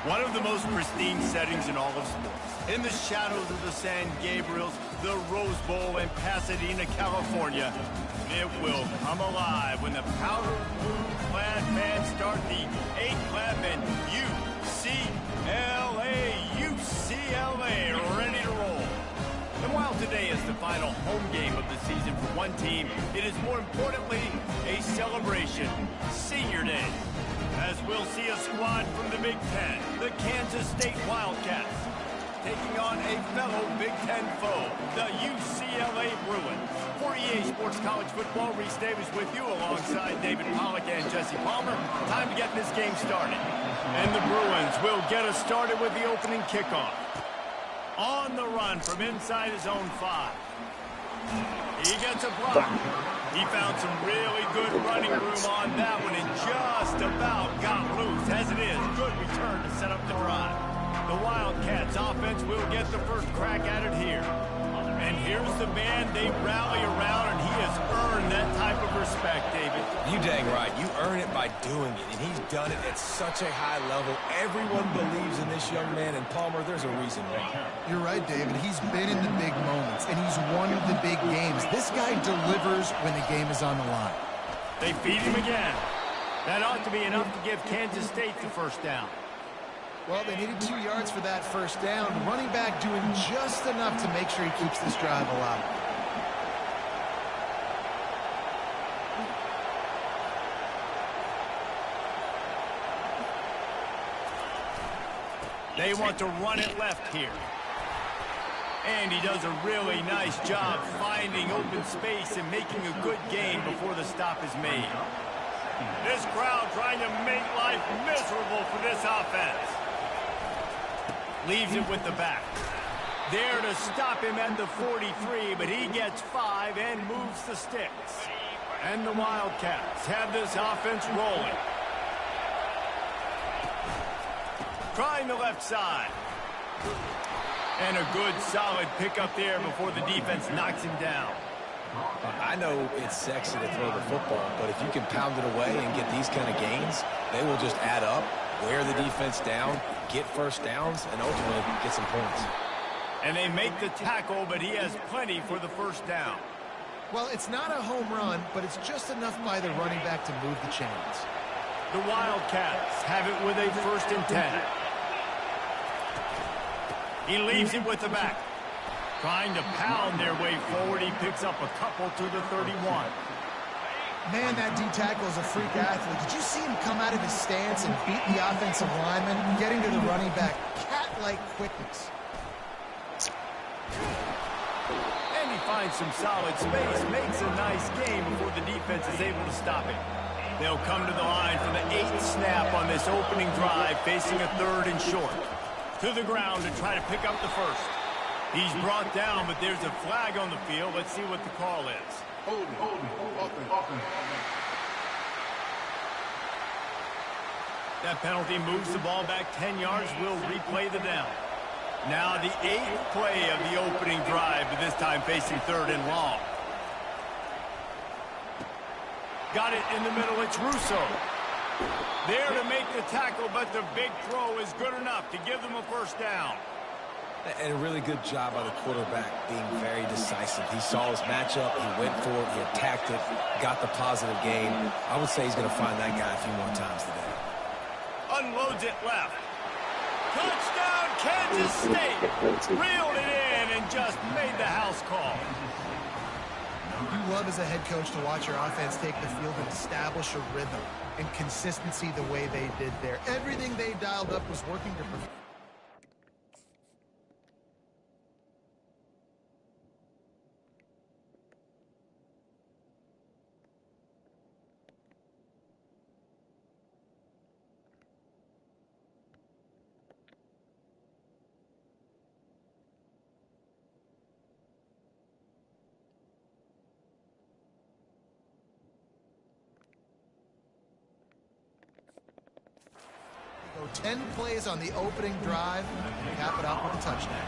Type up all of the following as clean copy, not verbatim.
One of the most pristine settings in all of sports. In the shadows of the San Gabriels, the Rose Bowl in Pasadena, California, it will come alive when the powder blue-clad fans start the 8-clap and UCLA ready to roll. And while today is the final home game of the season for one team, it is more importantly a celebration, Senior Day. As we'll see a squad from the Big Ten, the Kansas State Wildcats, taking on a fellow Big Ten foe, the UCLA Bruins. For EA Sports College Football, Reese Davis with you alongside David Pollack and Jesse Palmer. Time to get this game started. And the Bruins will get us started with the opening kickoff. On the run from inside his own 5. He gets a block. He found some really good running room on that one and just about got loose. As it is, good return to set up the drive. The Wildcats offense will get the first crack at it here. And here's the man they rally around, and he has earned that type of respect, David. You dang right. You earn it by doing it, and he's done it at such a high level. Everyone believes in this young man, and Palmer, there's a reason why. You're right, David. He's been in the big moments, and he's won the big games. This guy delivers when the game is on the line. They feed him again. That ought to be enough to give Kansas State the first down. Well, they needed 2 yards for that first down. Running back doing just enough to make sure he keeps this drive alive. They want to run it left here. And he does a really nice job finding open space and making a good gain before the stop is made. This crowd trying to make life miserable for this offense. Leaves it with the back. There to stop him at the 43, but he gets 5 and moves the sticks. And the Wildcats have this offense rolling. Trying the left side. And a good solid pickup there before the defense knocks him down. I know it's sexy to throw the football, but if you can pound it away and get these kind of gains, they will just add up, wear the defense down, get first downs, and ultimately get some points. And they make the tackle, but he has plenty for the first down. Well, it's not a home run, but it's just enough by the running back to move the chains. The Wildcats have it with a 1st and 10. He leaves it with the back. Trying to pound their way forward, he picks up a couple to the 31. Man, that D-tackle is a freak athlete. Did you see him come out of his stance and beat the offensive lineman, getting to the running back? Cat-like quickness. And he finds some solid space, makes a nice game before the defense is able to stop it. They'll come to the line for the 8th snap on this opening drive, facing a 3rd and short. To the ground to try to pick up the first. He's brought down, but there's a flag on the field. Let's see what the call is. That penalty moves the ball back 10 yards. We'll replay the down. Now the 8th play of the opening drive, but this time facing 3rd and long. Got it in the middle. It's Russo. There to make the tackle, but the big throw is good enough to give them a first down. And a really good job by the quarterback being very decisive. He saw his matchup, he went for it, he attacked it, got the positive gain. I would say he's going to find that guy a few more times today. Unloads it left. Touchdown, Kansas State. Reeled it in and just made the house call. You love as a head coach to watch your offense take the field and establish a rhythm and consistency the way they did there. Everything they dialed up was working to perfection. Go 10 plays on the opening drive, cap it off with a touchdown.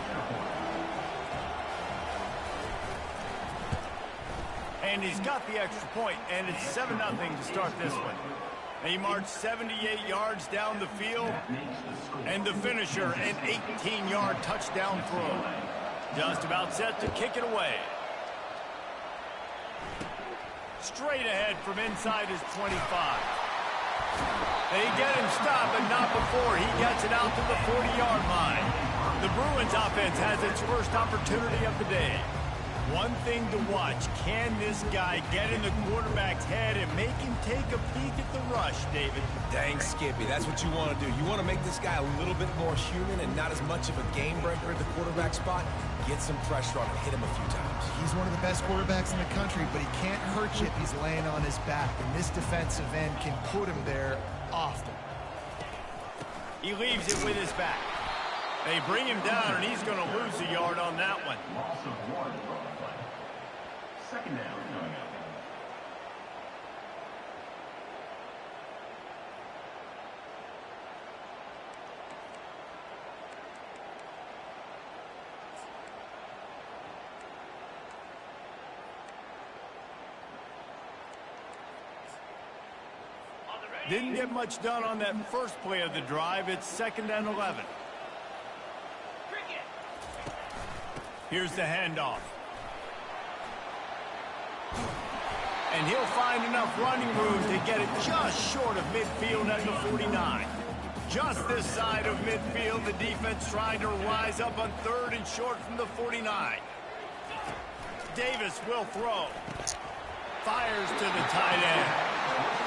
And he's got the extra point, and it's 7-0 to start this one. They march 78 yards down the field, And the finisher, an 18-yard touchdown throw. Just about set to kick it away. Straight ahead from inside his 25. They get him stopped, but not before he gets it out to the 40-yard line. The Bruins offense has its first opportunity of the day. One thing to watch, can this guy get in the quarterback's head and make him take a peek at the rush, David? Dang, Skippy, that's what you want to do. You want to make this guy a little bit more human and not as much of a game breaker at the quarterback spot. Get some pressure on him, hit him a few times. He's one of the best quarterbacks in the country, but he can't hurt you if he's laying on his back. And this defensive end can put him there often. He leaves it with his back. They bring him down, and he's going to lose a yard on that one. Second down coming up. Didn't get much done on that first play of the drive. It's 2nd and 11. Here's the handoff. And he'll find enough running room to get it just short of midfield at the 49. Just this side of midfield, the defense trying to rise up on 3rd and short from the 49. Davis will throw. Fires to the tight end.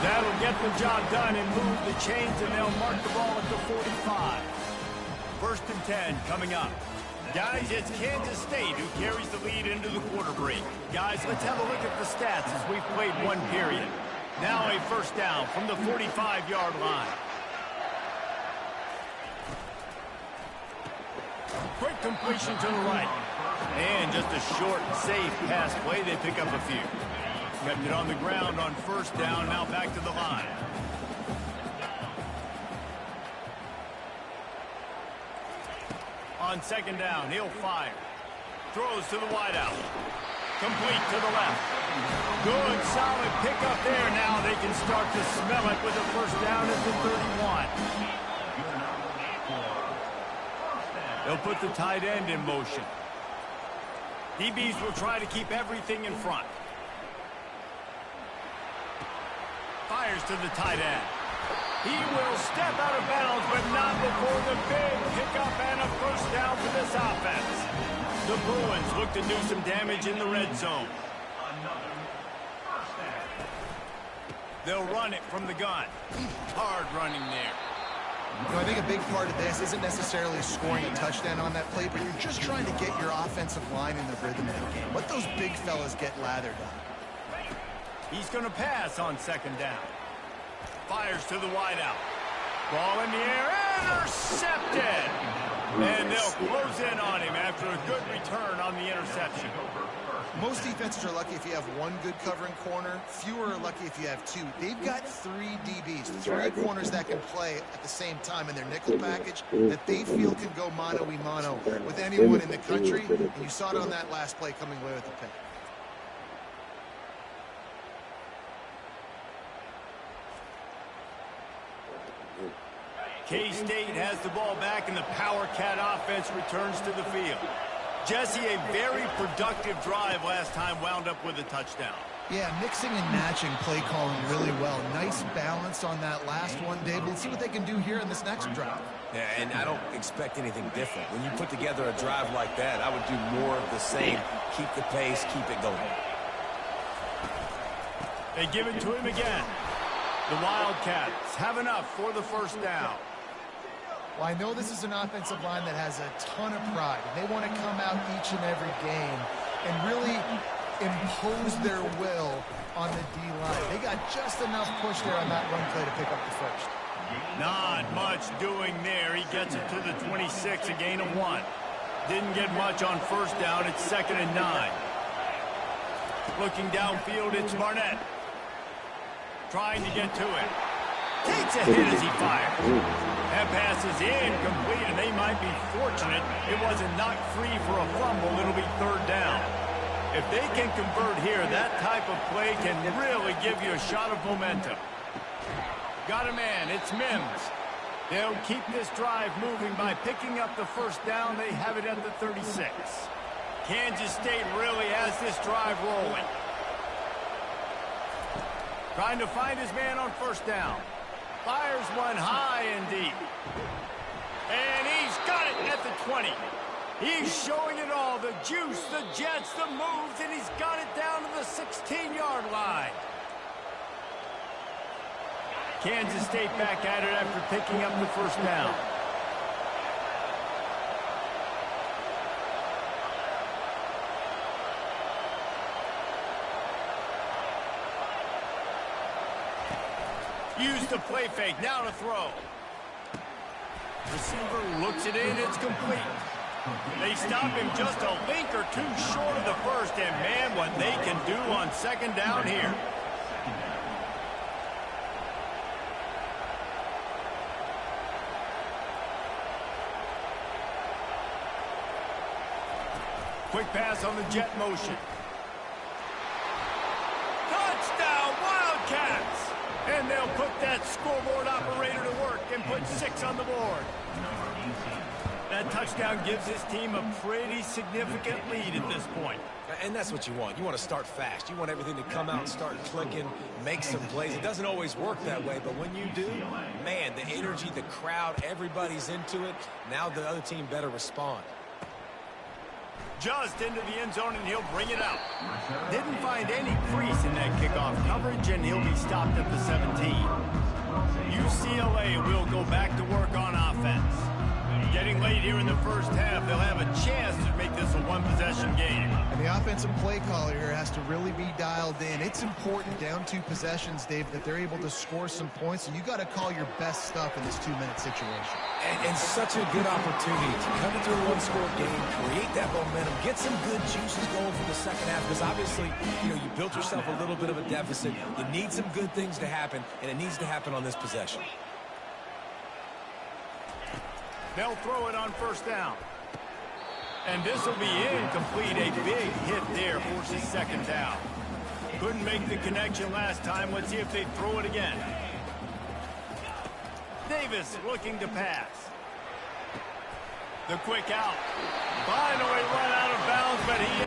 That'll get the job done and move the chains, and they'll mark the ball at the 45. 1st and 10 coming up. Guys, it's Kansas State who carries the lead into the quarter break. Guys, let's have a look at the stats as we've played one period. Now a 1st down from the 45-yard line. Quick completion to the right. And just a short, safe pass play. They pick up a few. Kept it on the ground on 1st down, now back to the line. On 2nd down, he'll fire. Throws to the wideout. Complete to the left. Good, solid pickup there. Now they can start to smell it with a 1st down at the 31. They'll put the tight end in motion. DBs will try to keep everything in front. Fires to the tight end. He will step out of bounds, but not before the big pickup and a 1st down for this offense. The Bruins look to do some damage in the red zone. They'll run it from the gun. Hard running there. You know, I think a big part of this isn't necessarily scoring a touchdown on that play, but you're just trying to get your offensive line in the rhythm of the game. Let those big fellas get lathered up. He's going to pass on 2nd down. Fires to the wideout. Ball in the air, intercepted! And they'll close in on him after a good return on the interception. Most defenses are lucky if you have one good covering corner. Fewer are lucky if you have 2. They've got 3 DBs, 3 corners that can play at the same time in their nickel package that they feel can go mano-a-mano with anyone in the country. And you saw it on that last play coming away with the pick. K-State has the ball back, and the Power Cat offense returns to the field. Jesse, a very productive drive last time wound up with a touchdown. Yeah, mixing and matching play calling really well. Nice balance on that last one, Dave. We'll see what they can do here in this next drive. Yeah, and I don't expect anything different. When you put together a drive like that, I would do more of the same. Keep the pace, keep it going. They give it to him again. The Wildcats have enough for the 1st down. Well, I know this is an offensive line that has a ton of pride. They want to come out each and every game and really impose their will on the D-line. They got just enough push there on that run play to pick up the 1st. Not much doing there. He gets it to the 26, a gain of 1. Didn't get much on 1st down. It's 2nd and 9. Looking downfield, it's Barnett. Trying to get to it. Takes a hit as he fires. That pass is incomplete, and they might be fortunate it wasn't knocked free for a fumble. It'll be 3rd down. If they can convert here, that type of play can really give you a shot of momentum. Got a man. It's Mims. They'll keep this drive moving by picking up the first down. They have it at the 36. Kansas State really has this drive rolling. Trying to find his man on first down. Fires one high and deep. And he's got it at the 20. He's showing it all. The juice, the jets, the moves, and he's got it down to the 16-yard line. Kansas State back at it after picking up the first down. Use the play fake, now to throw. Receiver looks it in, it's complete. They stop him just a link or two short of the first, and man, what they can do on second down here. Quick pass on the jet motion. Touchdown, Wildcats! And they'll put that scoreboard operator to work and put 6 on the board. That touchdown gives his team a pretty significant lead at this point. And that's what you want. You want to start fast. You want everything to come out and start clicking, make some plays. It doesn't always work that way, but when you do, man, the energy, the crowd, everybody's into it. Now the other team better respond. Just into the end zone, and he'll bring it out. Didn't find any crease in that kickoff coverage, and he'll be stopped at the 17. UCLA will go back to work on offense. Getting late here in the first half, they'll have a chance to make this a one-possession game. And the offensive play caller here has to really be dialed in. It's important down 2 possessions, Dave, that they're able to score some points. And you got to call your best stuff in this 2-minute situation. And such a good opportunity to come into a one-score game, create that momentum, get some good juices going for the second half. Because obviously, you built yourself a little bit of a deficit. You need some good things to happen, and it needs to happen on this possession. They'll throw it on first down. And this will be incomplete. A big hit there forces second down. Couldn't make the connection last time. Let's see if they throw it again. Davis looking to pass. The quick out. Finally run out of bounds, but he...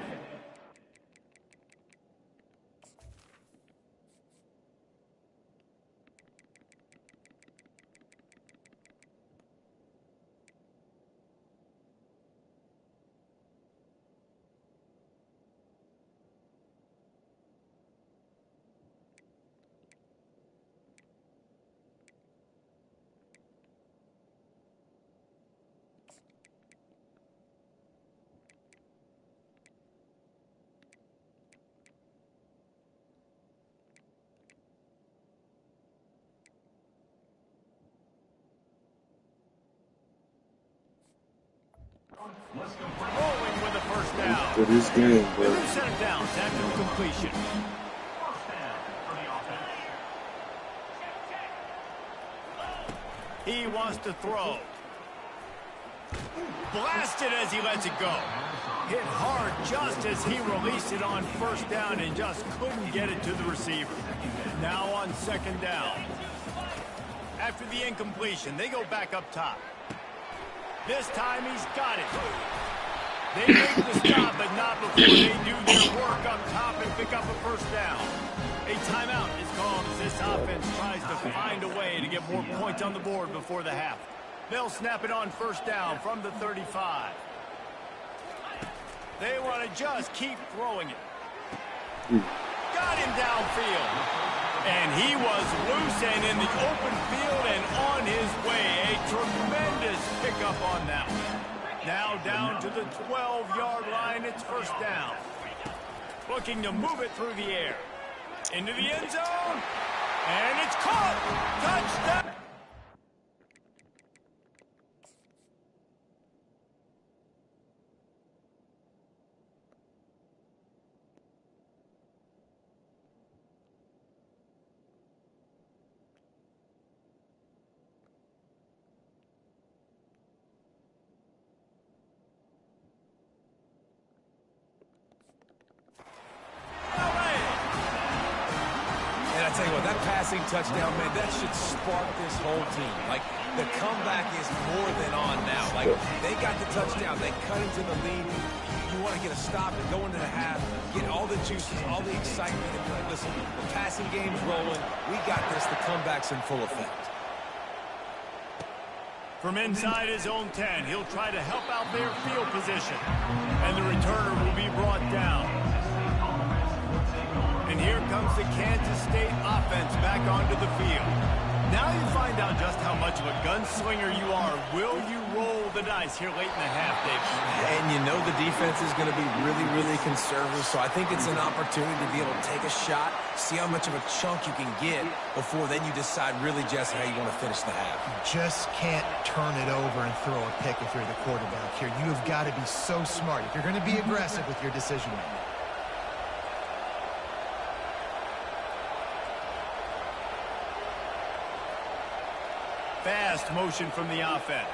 Rolling with the first down. For this game, bro. They're set him down after completion. He wants to throw. Blasted as he lets it go. Hit hard just as he released it on first down and just couldn't get it to the receiver. Now on second down. After the incompletion, they go back up top. This time he's got it. They make the stop, but not before they do their work up top and pick up a first down. A timeout is called as this offense tries to find a way to get more points on the board before the half. They'll snap it on first down from the 35. They want to just keep throwing it. Got him downfield. And he was loose and in the open field and on his way. A tremendous pickup on that one. Now down to the 12-yard line. It's first down. Looking to move it through the air. Into the end zone. And it's caught. Touchdown. passing touchdown, man, that should spark this whole team. Like, the comeback is more than on now. Like, they got the touchdown. They cut into the lead. You want to get a stop and go into the half, get all the juices, all the excitement, and be like, listen, the passing game's rolling. We got this. The comeback's in full effect. From inside his own 10, he'll try to help out their field position. And the returner will be brought down. And here comes the Kansas State offense back onto the field. Now you find out just how much of a gunslinger you are. Will you roll the dice here late in the half, Dave? And you know the defense is going to be really, really conservative, so I think it's an opportunity to be able to take a shot, see how much of a chunk you can get before then you decide really just how you want to finish the half. You just can't turn it over and throw a pick if you're the quarterback here. You have got to be so smart if you're going to be aggressive with your decision-making. Fast motion from the offense.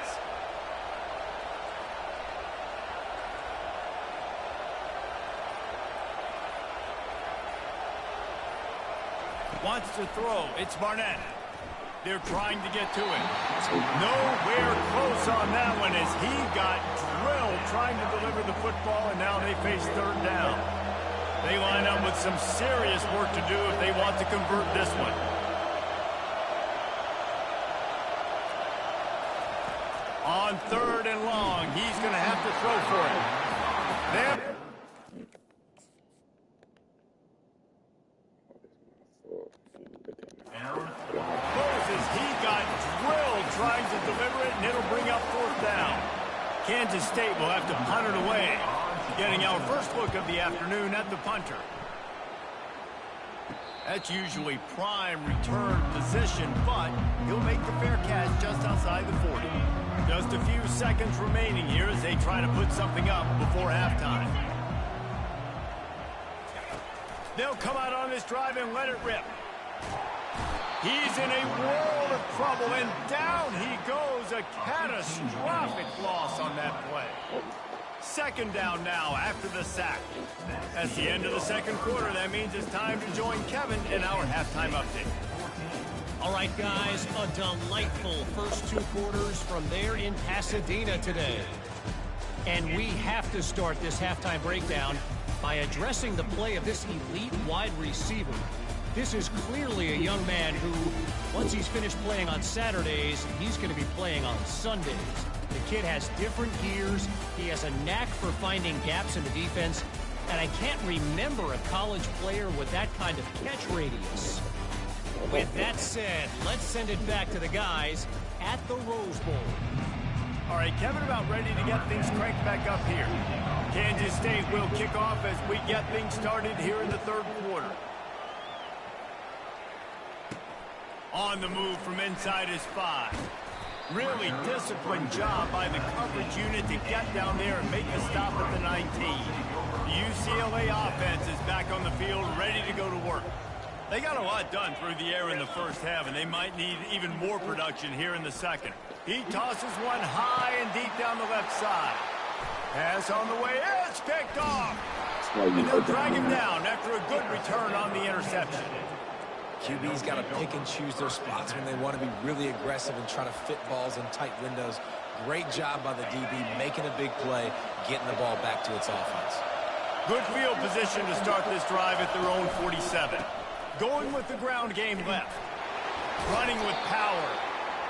Wants to throw. It's Barnett. They're trying to get to it. Nowhere close on that one as he got drilled trying to deliver the football, and now they face third down. They line up with some serious work to do if they want to convert this one. On third and long, he's going to have to throw for it. There. Moses, he got drilled trying to deliver it, and it'll bring up fourth down. Kansas State will have to punt it away. Getting our first look of the afternoon at the punter. That's usually prime return position, but he'll make the fair catch just outside the 40. Just a few seconds remaining here as they try to put something up before halftime. They'll come out on this drive and let it rip. He's in a world of trouble, and down he goes. A catastrophic loss on that play. Second down now after the sack. That's the end of the second quarter. That means it's time to join Kevin in our halftime update. All right, guys, a delightful first two quarters from there in Pasadena today. And we have to start this halftime breakdown by addressing the play of this elite wide receiver. This is clearly a young man who, once he's finished playing on Saturdays, he's going to be playing on Sundays. The kid has different gears. He has a knack for finding gaps in the defense. And I can't remember a college player with that kind of catch radius. With that said, let's send it back to the guys at the Rose Bowl. All right, Kevin, about ready to get things cranked back up here. Kansas State will kick off as we get things started here in the third quarter. On the move from inside his 5. Really disciplined job by the coverage unit to get down there and make a stop at the 19. The UCLA offense is back on the field, ready to go to work. They got a lot done through the air in the first half, and they might need even more production here in the second. He tosses one high and deep down the left side. Pass on the way. It's picked off. And they'll drag him down after a good return on the interception. QB's got to pick and choose their spots when they want to be really aggressive and try to fit balls in tight windows. Great job by the DB making a big play, getting the ball back to its offense. Good field position to start this drive at their own 47. Going with the ground game left. Running with power.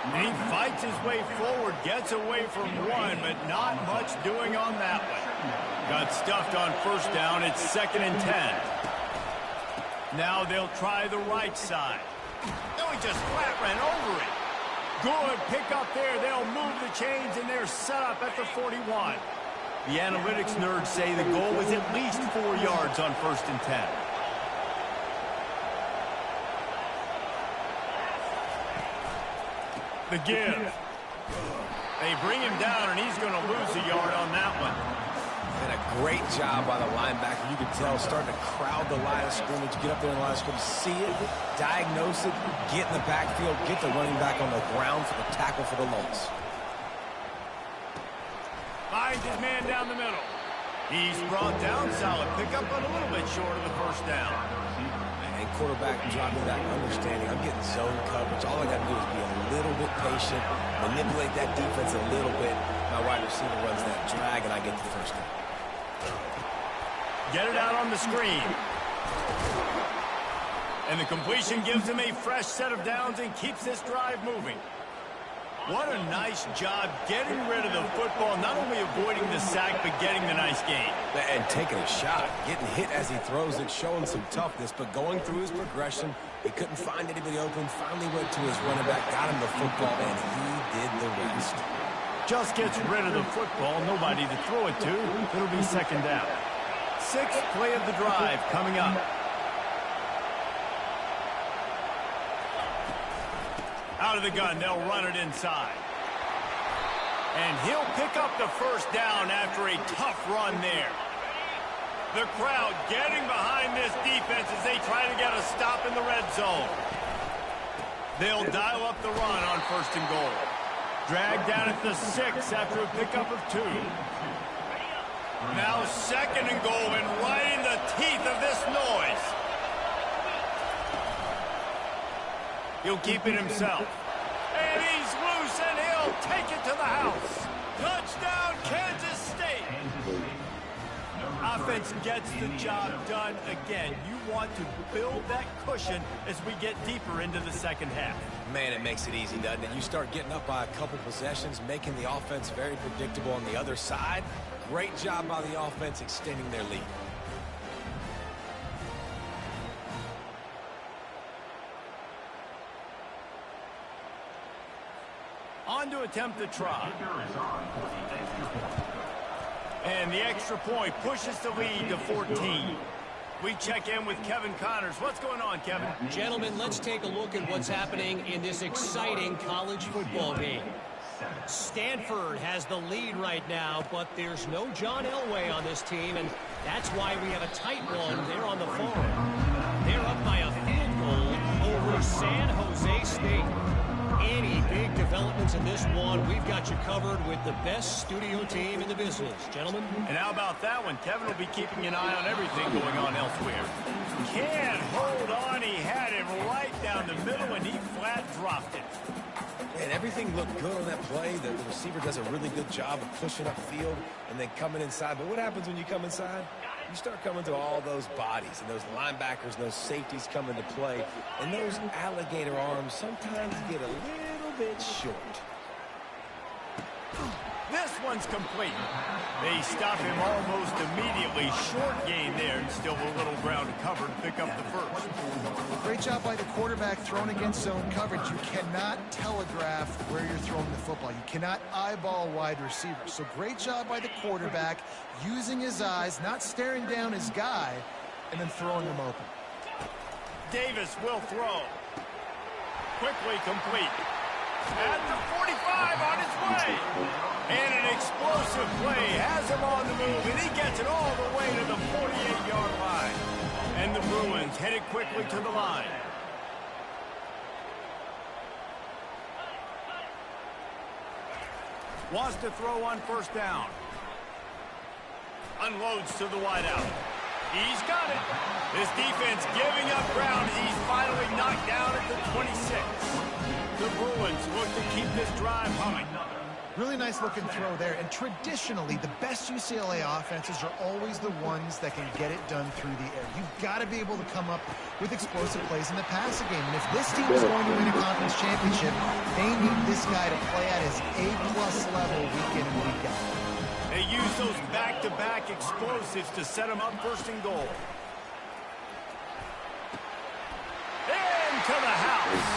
And he fights his way forward, gets away from one, but not much doing on that one. Got stuffed on first down. It's 2nd and 10. Now they'll try the right side. No, he just flat ran over it. Good pick up there. They'll move the chains, and they're set up at the 41. The analytics nerds say the goal was at least 4 yards on 1st and 10. The give. They bring him down, and he's going to lose a yard on that one. And a great job by the linebacker. You can tell starting to crowd the line of scrimmage, get up there in the line of scrimmage, see it, diagnose it, get in the backfield, get the running back on the ground for the tackle for the loss. Finds his man down the middle. He's brought down. Solid pickup, but a little bit short of the first down. And and quarterback dropping that understanding. I'm getting zone coverage. All I got to do is be a little bit patient, manipulate that defense a little bit. My wide receiver runs that drag, and I get the first down. Get it out on the screen. And the completion gives him a fresh set of downs and keeps this drive moving. What a nice job getting rid of the football, not only avoiding the sack, but getting the nice gain. And taking a shot, getting hit as he throws it, showing some toughness, but going through his progression, he couldn't find anybody open, finally went to his running back, got him the football, and he did the rest. Just gets rid of the football, nobody to throw it to. It'll be second down. Sixth play of the drive coming up. Out of the gun, they'll run it inside. And he'll pick up the first down after a tough run there. The crowd getting behind this defense as they try to get a stop in the red zone. They'll dial up the run on first and goal. Dragged down at the 6 after a pickup of 2. Now second and goal, and right in the teeth of this noise. He'll keep it himself. And he's loose, and he'll take it to the house. Touchdown, Kansas State. Offense gets the job done again. You want to build that cushion as we get deeper into the second half. Man, it makes it easy, doesn't it? You start getting up by a couple possessions, making the offense very predictable on the other side. Great job by the offense extending their lead. On to attempt the try. And the extra point pushes the lead to 14. We check in with Kevin Connors. What's going on, Kevin? Gentlemen, let's take a look at what's happening in this exciting college football game. Stanford has the lead right now, but there's no John Elway on this team, and that's why we have a tight one there on the farm. They're up by a field goal over San Jose State. Any big developments in this one, we've got you covered with the best studio team in the business, gentlemen. And how about that one? Kevin will be keeping an eye on everything going on elsewhere. Can't hold on. He had him right down the middle, and he flat dropped it. And everything looked good on that play. The receiver does a really good job of pushing upfield and then coming inside. But what happens when you come inside? You start coming to all those bodies and those linebackers, those safeties come into play. And those alligator arms sometimes get a little bit short. This one's complete. They stop him almost immediately. Short gain there, and still a little ground to cover to pick up the first. Great job by the quarterback thrown against zone coverage. You cannot telegraph where you're throwing the football. You cannot eyeball wide receivers. So great job by the quarterback using his eyes, not staring down his guy, and then throwing him open. Davis will throw. Quickly complete. At the 45 on his way. And an explosive play has him on the move, and he gets it all the way to the 48-yard line. And the Bruins headed quickly to the line. Wants to throw on first down. Unloads to the wideout. He's got it. This defense giving up ground as he's finally knocked down at the 26. The Bruins look to keep this drive humming. Really nice looking throw there. And traditionally, the best UCLA offenses are always the ones that can get it done through the air. You've got to be able to come up with explosive plays in the passing game. And if this team is going to win a conference championship, they need this guy to play at his A-plus level week in and week out. They use those back-to-back explosives to set them up first and goal. Into the house.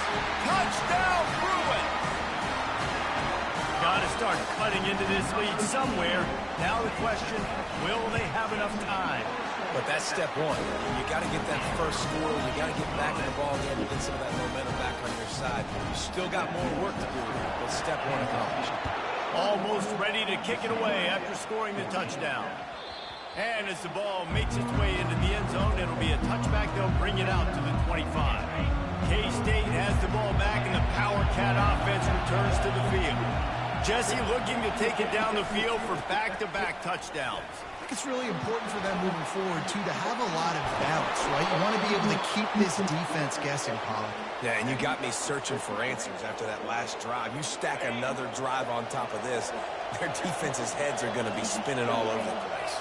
Touchdown, Bruins. Got to start cutting into this lead somewhere. Now the question, will they have enough time? But that's step one. You got to get that first score. You got to get back in the ball game and get some of that momentum back on your side. You still got more work to do, but step one accomplished. Almost ready to kick it away after scoring the touchdown. And as the ball makes its way into the end zone, it'll be a touchback. They'll bring it out to the 25. K-State has the ball back, and the Power Cat offense returns to the field. Jesse looking to take it down the field for back-to-back touchdowns. think it's really important for them moving forward, too, to have a lot of balance, right? You want to be able to keep this defense guessing, Pollock. Yeah, and you got me searching for answers after that last drive. You stack another drive on top of this, their defense's heads are going to be spinning all over the place.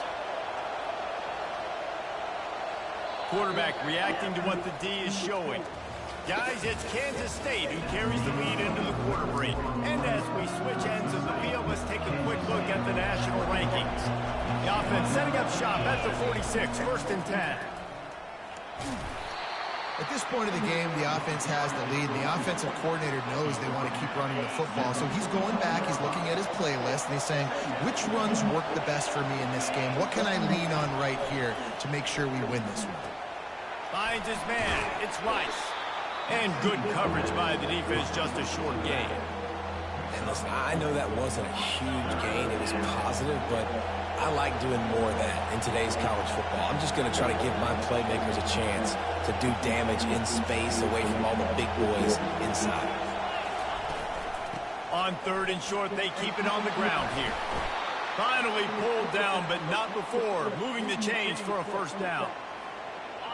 Quarterback reacting to what the D is showing. Guys, it's Kansas State who carries the lead into the quarter break. And as we switch ends of the field, let's take a quick look at the national rankings. The offense setting up shop at the 46, 1st and 10. At this point of the game, the offense has the lead. The offensive coordinator knows they want to keep running the football. So he's going back, he's looking at his playlist, and he's saying, which runs work the best for me in this game? What can I lean on right here to make sure we win this one? Finds his man. It's Rice. And good coverage by the defense, just a short gain. And listen, I know that wasn't a huge gain. It was positive, but I like doing more of that in today's college football. I'm just going to try to give my playmakers a chance to do damage in space away from all the big boys inside. On 3rd and short, they keep it on the ground here. Finally pulled down, but not before moving the chains for a 1st down.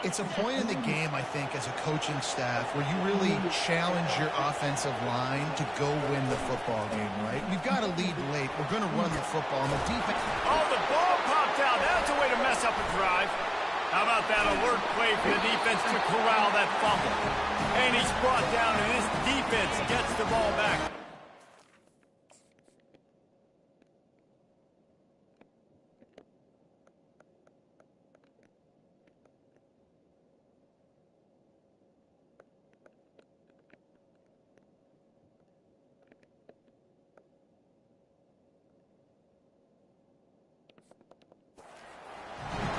It's a point in the game, I think, as a coaching staff, where you really challenge your offensive line to go win the football game, right? We've got to lead late. We're going to run the football. And the defense... Oh, the ball popped out. That's a way to mess up a drive. How about that alert play for the defense to corral that fumble? And he's brought down, and his defense gets the ball back.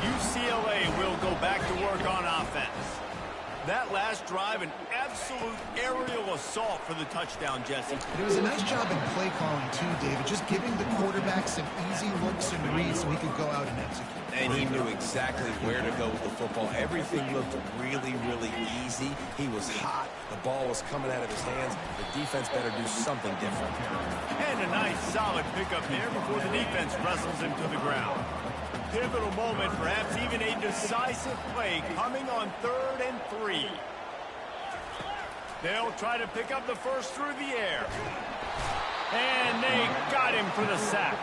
UCLA will go back to work on offense. That last drive, an absolute aerial assault for the touchdown, Jesse. It was a nice job in play calling, too, David, just giving the quarterback some easy looks and reads so he could go out and execute. And he knew exactly where to go with the football. Everything looked really, really easy. He was hot. The ball was coming out of his hands. The defense better do something different. And a nice, solid pickup there before the defense wrestles him to the ground. Pivotal moment, perhaps even a decisive play coming on 3rd and 3. They'll try to pick up the first through the air. And they got him for the sack.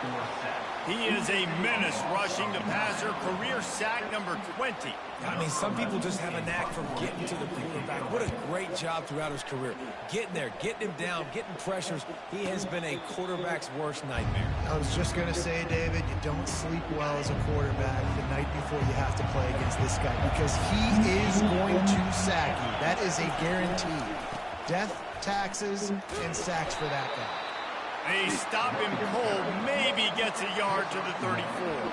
He is a menace rushing the passer, career sack number 20. I mean, some people just have a knack for getting to the quarterback. What a great job throughout his career. Getting there, getting him down, getting pressures. He has been a quarterback's worst nightmare. I was just going to say, David, you don't sleep well as a quarterback the night before you have to play against this guy because he is going to sack you. That is a guarantee. Death, taxes, and sacks for that guy. They stop him cold, maybe gets a yard to the 34.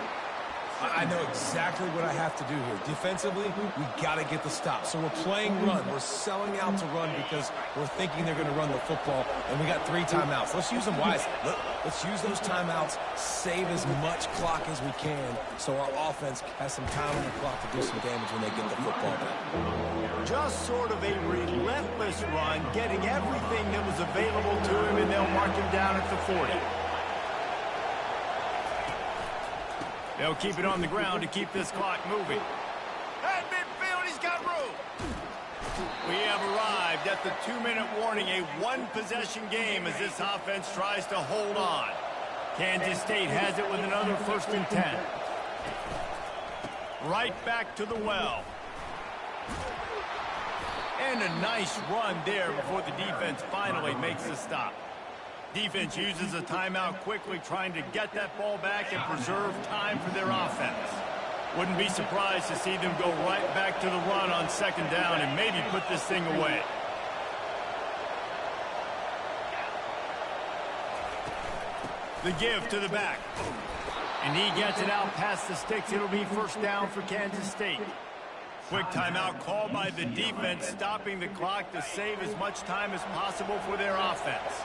I know exactly what I have to do here. Defensively, we got to get the stop. So we're playing run. We're selling out to run because we're thinking they're going to run the football, and we got 3 timeouts. Let's use them wisely. Let's use those timeouts, save as much clock as we can so our offense has some time on the clock to do some damage when they get the football back. Just sort of a relentless run, getting everything that was available to him, and they'll mark him down at the 40. They'll keep it on the ground to keep this clock moving. At midfield, he's got room. We have arrived at the 2-minute warning, a 1-possession game as this offense tries to hold on. Kansas State has it with another 1st and 10. Right back to the well. And a nice run there before the defense finally makes the stop. Defense uses a timeout quickly, trying to get that ball back and preserve time for their offense. Wouldn't be surprised to see them go right back to the run on 2nd down and maybe put this thing away. The give to the back. And he gets it out past the sticks. It'll be 1st down for Kansas State. Quick timeout called by the defense, stopping the clock to save as much time as possible for their offense.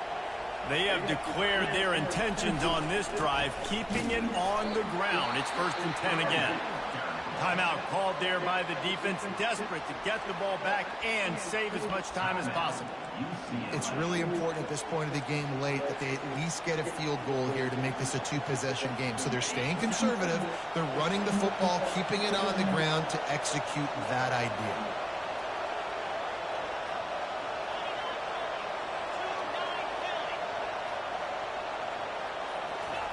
They have declared their intentions on this drive, keeping it on the ground. It's 1st and 10 again. Timeout called there by the defense, desperate to get the ball back and save as much time as possible. It's really important at this point of the game late that they at least get a field goal here to make this a two-possession game. So they're staying conservative. They're running the football, keeping it on the ground to execute that idea.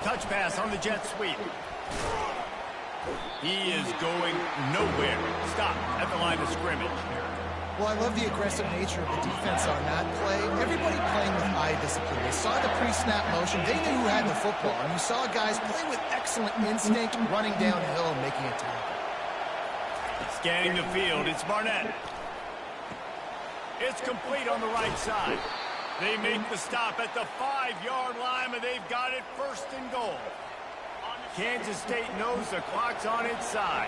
Touch pass on the jet sweep. He is going nowhere. Stop at the line of scrimmage. Well, I love the aggressive nature of the defense on that play. Everybody playing with eye discipline. They saw the pre-snap motion. They knew who had the football. And you saw guys play with excellent instinct, running downhill and making a tackle. Scanning the field, it's Barnett. It's complete on the right side. They make the stop at the 5-yard line, and they've got it first and goal. Kansas State knows the clock's on its side.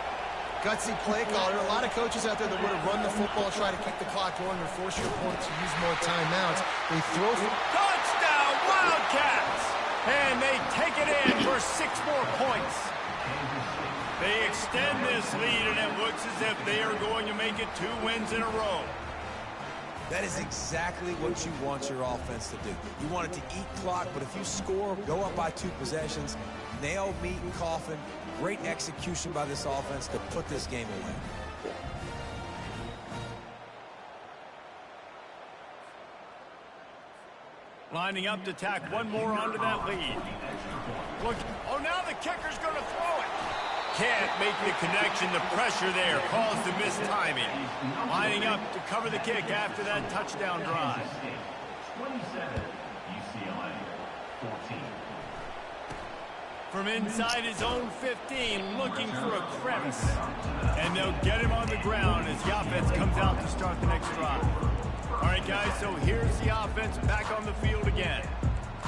Gutsy play caller. A lot of coaches out there that would have run the football, try to keep the clock going, or force your opponent to use more timeouts. They throw for touchdown, Wildcats! And they take it in for 6 more points. They extend this lead, and it looks as if they are going to make it 2 wins in a row. That is exactly what you want your offense to do. You want it to eat clock, but if you score, go up by 2 possessions, nail, meat, and coffin. Great execution by this offense to put this game away. Lining up to tack one more onto that lead. Look, oh, now the kicker's going to throw it. Can't make the connection. The pressure there caused the mistiming. Lining up to cover the kick after that touchdown drive. 27, UCLA, 14. From inside his own 15, looking for a crevice. And they'll get him on the ground as the offense comes out to start the next drive. All right, guys, so here's the offense back on the field again.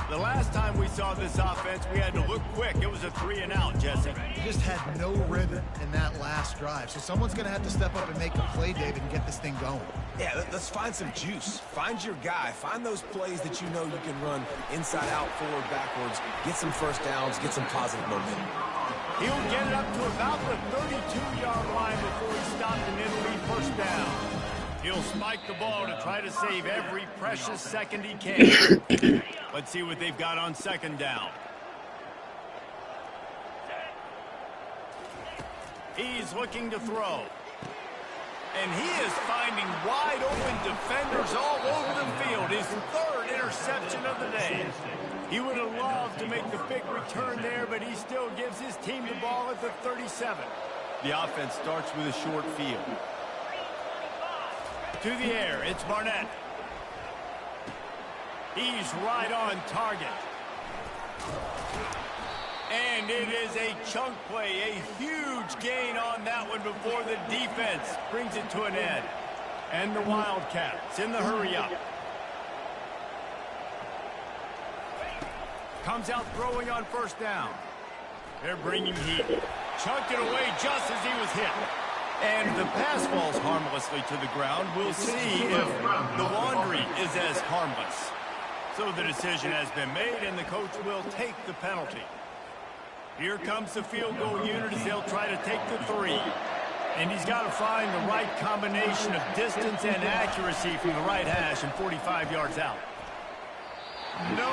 The last time we saw this offense, we had to look quick. It was a 3-and-out, Jesse. just had no rhythm in that last drive. So someone's going to have to step up and make a play, David, and get this thing going. Yeah, let's find some juice. Find your guy. Find those plays that you know you can run inside out, forward, backwards. Get some first downs. Get some positive momentum. He'll get it up to about the 32-yard line before he stopped and it'll be first down. He'll spike the ball to try to save every precious second he can. Let's see what they've got on second down. He's looking to throw. And he is finding wide open defenders all over the field. His third interception of the day. He would have loved to make the big return there, but he still gives his team the ball at the 37. The offense starts with a short field. To the air, it's Barnett. He's right on target. And it is a chunk play, a huge gain on that one before the defense brings it to an end. And the Wildcats in the hurry up. Comes out throwing on first down. They're bringing heat. Chunked it away just as he was hit. And the pass falls harmlessly to the ground. We'll see if the laundry is as harmless. So the decision has been made, and the coach will take the penalty. Here comes the field goal unit as they'll try to take the three. And he's got to find the right combination of distance and accuracy from the right hash and 45 yards out. No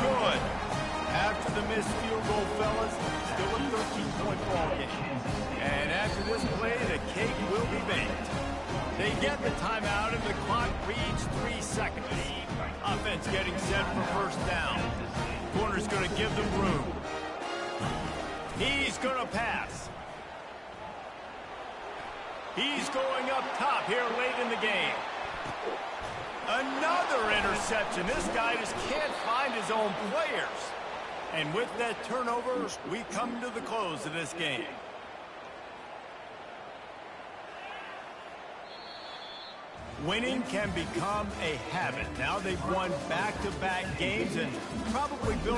good. After the missed field goal, fellas, still a 13-point ball game. And after this play, the cake will be baked. They get the timeout, and the clock reads 3 seconds. Offense getting set for first down. Corner's going to give them room. He's going to pass. He's going up top here late in the game. Another interception. This guy just can't find his own players. And with that turnover, we come to the close of this game. Winning can become a habit. Now they've won back-to-back games and probably built